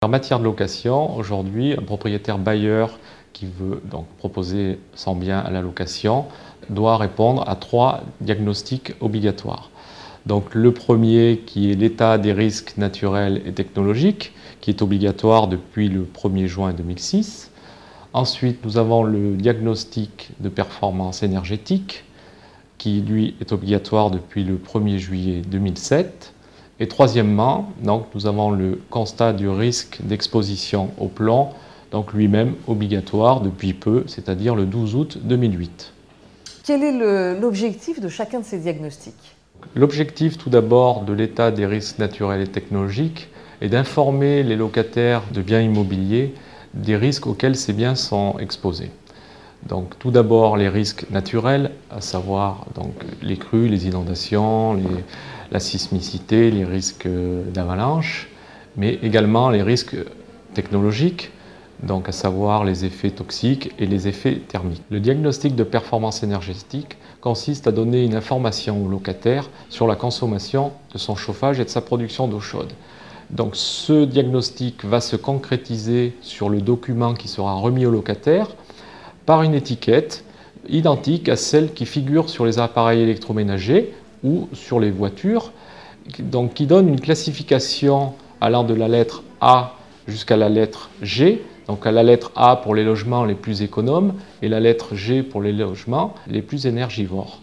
En matière de location, aujourd'hui, un propriétaire bailleur qui veut donc proposer son bien à la location doit répondre à 3 diagnostics obligatoires. Donc le premier qui est l'état des risques naturels et technologiques, qui est obligatoire depuis le 1er juin 2006. Ensuite, nous avons le diagnostic de performance énergétique, qui lui est obligatoire depuis le 1er juillet 2007. Et troisièmement, donc, nous avons le constat du risque d'exposition au plomb, donc lui-même obligatoire depuis peu, c'est-à-dire le 12 août 2008. Quel est l'objectif de chacun de ces diagnostics? L'objectif tout d'abord de l'état des risques naturels et technologiques est d'informer les locataires de biens immobiliers des risques auxquels ces biens sont exposés. Donc tout d'abord les risques naturels, à savoir donc, les crues, les inondations, la sismicité, les risques d'avalanche, mais également les risques technologiques, donc à savoir les effets toxiques et les effets thermiques. Le diagnostic de performance énergétique consiste à donner une information au locataire sur la consommation de son chauffage et de sa production d'eau chaude. Donc ce diagnostic va se concrétiser sur le document qui sera remis au locataire par une étiquette identique à celle qui figure sur les appareils électroménagers ou sur les voitures, donc qui donne une classification allant de la lettre A jusqu'à la lettre G, donc à la lettre A pour les logements les plus économes et la lettre G pour les logements les plus énergivores.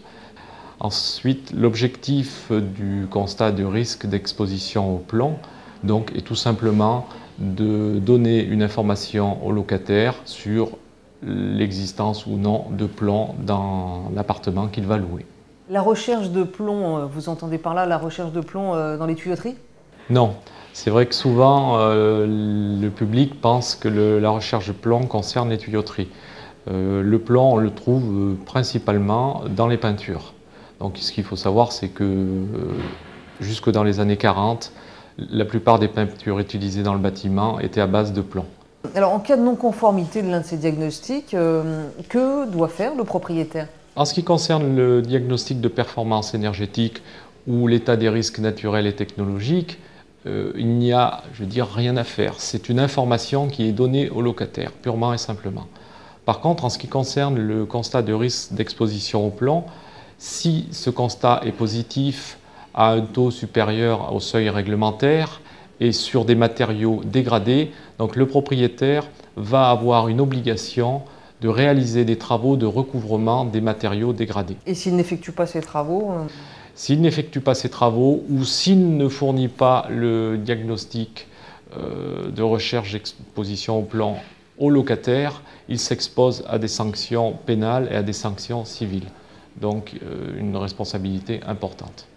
Ensuite, l'objectif du constat de risque d'exposition au plomb donc, est tout simplement de donner une information au locataire sur l'existence ou non de plomb dans l'appartement qu'il va louer. La recherche de plomb, vous entendez par là la recherche de plomb dans les tuyauteries? Non, c'est vrai que souvent le public pense que la recherche de plomb concerne les tuyauteries. Le plomb, on le trouve principalement dans les peintures. Donc ce qu'il faut savoir, c'est que jusque dans les années 40, la plupart des peintures utilisées dans le bâtiment étaient à base de plomb. Alors, en cas de non-conformité de l'un de ces diagnostics, que doit faire le propriétaire? En ce qui concerne le diagnostic de performance énergétique ou l'état des risques naturels et technologiques, il n'y a, je veux dire, rien à faire. C'est une information qui est donnée au locataire, purement et simplement. Par contre, en ce qui concerne le constat de risque d'exposition au plomb, si ce constat est positif à un taux supérieur au seuil réglementaire, et sur des matériaux dégradés, donc le propriétaire va avoir une obligation de réaliser des travaux de recouvrement des matériaux dégradés. Et s'il n'effectue pas ces travaux? S'il n'effectue pas ces travaux ou s'il ne fournit pas le diagnostic de recherche d'exposition au plomb au locataire, il s'expose à des sanctions pénales et à des sanctions civiles. Donc une responsabilité importante.